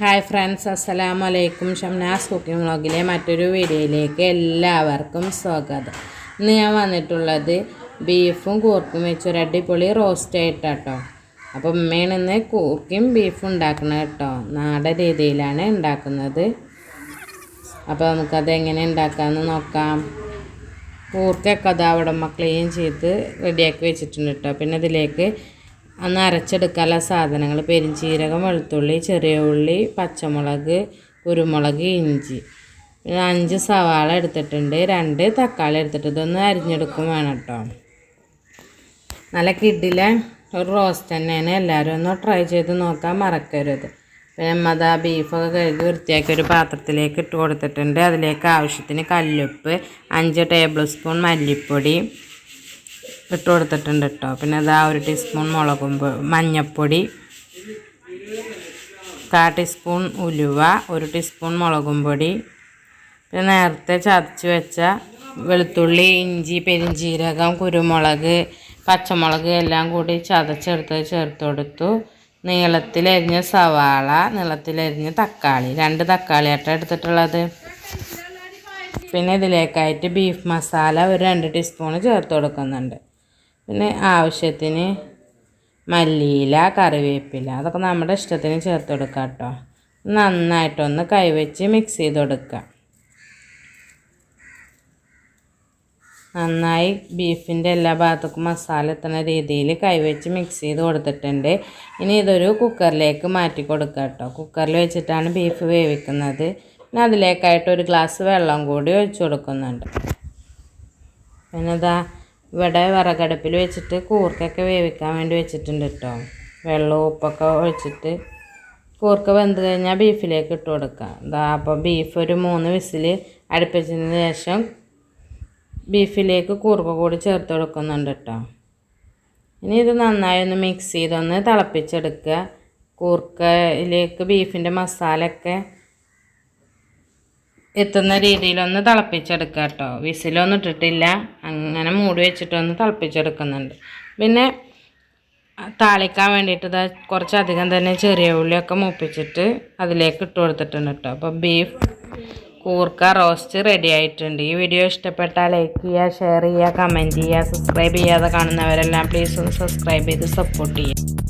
Hi friends, അസ്സലാമു അലൈക്കും. Shamnas cooking വ്ളോഗിലെ മറ്റൊരു വീഡിയോയിലേക്ക് എല്ലാവർക്കും സ്വാഗതം. ഇന്ന് ഞാൻ വന്നിട്ടുള്ളത് ബീഫും കൂർക്കും വെച്ചൊരു അടിപൊളി റോസ്റ്റ് ആയിട്ടാട്ടോ. അപ്പോൾ ഉമ്മയാണ് ഇന്ന് കൂർക്കും ബീഫും ഉണ്ടാക്കുന്നത് കേട്ടോ. നാടൻ രീതിയിലാണ് ഉണ്ടാക്കുന്നത്. അപ്പോൾ നമുക്കത് എങ്ങനെ ഉണ്ടാക്കാമെന്ന് നോക്കാം. കൂർക്കൊക്കെ അത് അവിടെ ക്ലീൻ ചെയ്ത് റെഡിയാക്കി വെച്ചിട്ടുണ്ട് കേട്ടോ. പിന്നെ ഇതിലേക്ക് അന്ന് അരച്ചെടുക്കാനുള്ള സാധനങ്ങൾ: പെരിഞ്ചീരകം, വെളുത്തുള്ളി, ചെറിയ ഉള്ളി, പച്ചമുളക്, കുരുമുളക്, ഇഞ്ചി. പിന്നെ 5 സവാള എടുത്തിട്ടുണ്ട്, 2 തക്കാളി എടുത്തിട്ട് ഇതൊന്ന് അരിഞ്ഞെടുക്കും വേണം കേട്ടോ. നല്ല കിഡിലെ ഒരു റോസ്റ്റ് തന്നെയാണ്. എല്ലാവരും ഒന്ന് ട്രൈ ചെയ്ത് നോക്കാൻ മറക്കരുത്. പിന്നെ അമ്മ ബീഫൊക്കെ കഴുകി വൃത്തിയാക്കി ഒരു പാത്രത്തിലേക്ക് ഇട്ട് കൊടുത്തിട്ടുണ്ട്. അതിലേക്ക് ആവശ്യത്തിന് കല്ലുപ്പ്, 5 ടേബിൾ സ്പൂൺ മല്ലിപ്പൊടി ഇട്ട് കൊടുത്തിട്ടുണ്ട് കേട്ടോ. പിന്നെ അതാ 1 ടീസ്പൂൺ മഞ്ഞൾപ്പൊടി, 1/4 ടീസ്പൂൺ ഉലുവ, 1 ടീസ്പൂൺ മുളകും പൊടി, പിന്നെ നേരത്തെ ചതച്ച് വെച്ച വെളുത്തുള്ളി, ഇഞ്ചി, പെരിഞ്ചീരകം, കുരുമുളക്, പച്ചമുളക് എല്ലാം കൂടി ചതച്ചെടുത്ത് ചേർത്ത് കൊടുത്തു. നീളത്തിലരിഞ്ഞ സവാള, നീളത്തിലരിഞ്ഞ തക്കാളി, 2 തക്കാളിയാട്ടം എടുത്തിട്ടുള്ളത്. പിന്നെ ഇതിലേക്കായിട്ട് ബീഫ് മസാല ഒരു 2 ടീസ്പൂൺ ചേർത്ത് കൊടുക്കുന്നുണ്ട്. പിന്നെ ആവശ്യത്തിന് മല്ലിയില, കറിവേപ്പില, അതൊക്കെ നമ്മുടെ ഇഷ്ടത്തിന് ചേർത്ത് കൊടുക്കുക കേട്ടോ. നന്നായിട്ടൊന്ന് കൈവച്ച് മിക്സ് ചെയ്ത് കൊടുക്കുക. നന്നായി ബീഫിൻ്റെ എല്ലാ ഭാഗത്തേക്കും മസാല എത്തുന്ന രീതിയിൽ കൈവച്ച് മിക്സ് ചെയ്ത് കൊടുത്തിട്ടുണ്ട്. ഇനി ഇതൊരു കുക്കറിലേക്ക് മാറ്റി കൊടുക്കുക കേട്ടോ. കുക്കറിൽ വെച്ചിട്ടാണ് ബീഫ് വേവിക്കുന്നത്. പിന്നെ അതിലേക്കായിട്ട് 1 ഗ്ലാസ് വെള്ളം കൂടി ഒഴിച്ചു കൊടുക്കുന്നുണ്ട്. പിന്നെ ഇവിടെ വിറകടുപ്പിൽ വെച്ചിട്ട് കൂർക്കൊക്കെ വേവിക്കാൻ വേണ്ടി വെച്ചിട്ടുണ്ട് കേട്ടോ. വെള്ളവും ഉപ്പൊക്കെ ഒഴിച്ചിട്ട് കൂർക്ക വെന്ത് കഴിഞ്ഞാൽ ബീഫിലേക്ക് ഇട്ട് കൊടുക്കുക. അപ്പോൾ ബീഫ് ഒരു 3 വിസിൽ അടുപ്പിച്ചതിന് ശേഷം ബീഫിലേക്ക് കൂർക്ക കൂടി ചേർത്ത് കൊടുക്കുന്നുണ്ട് കേട്ടോ. ഇനി ഇത് നന്നായി ഒന്ന് മിക്സ് ചെയ്തൊന്ന് തിളപ്പിച്ചെടുക്കുക. കൂർക്കയിലേക്ക് ബീഫിൻ്റെ മസാലയൊക്കെ എത്തുന്ന രീതിയിലൊന്ന് തിളപ്പിച്ചെടുക്കുക കേട്ടോ. വിസിലൊന്നും ഇട്ടിട്ടില്ല, അങ്ങനെ മൂടി വെച്ചിട്ടൊന്ന് തിളപ്പിച്ചെടുക്കുന്നുണ്ട്. പിന്നെ താളിക്കാൻ വേണ്ടിയിട്ട് കുറച്ചധികം തന്നെ ചെറിയ ഉള്ളിയൊക്കെ മൂപ്പിച്ചിട്ട് അതിലേക്ക് ഇട്ട് കൊടുത്തിട്ടുണ്ട് കേട്ടോ. അപ്പോൾ ബീഫ് കൂർക്ക റോസ്റ്റ് റെഡി ആയിട്ടുണ്ട്. ഈ വീഡിയോ ഇഷ്ടപ്പെട്ടാൽ ലൈക്ക് ചെയ്യുക, ഷെയർ ചെയ്യുക, കമൻറ്റ് ചെയ്യുക. സബ്സ്ക്രൈബ് ചെയ്യാതെ കാണുന്നവരെല്ലാം പ്ലീസ് ഒന്ന് സബ്സ്ക്രൈബ് ചെയ്ത് സപ്പോർട്ട് ചെയ്യുക.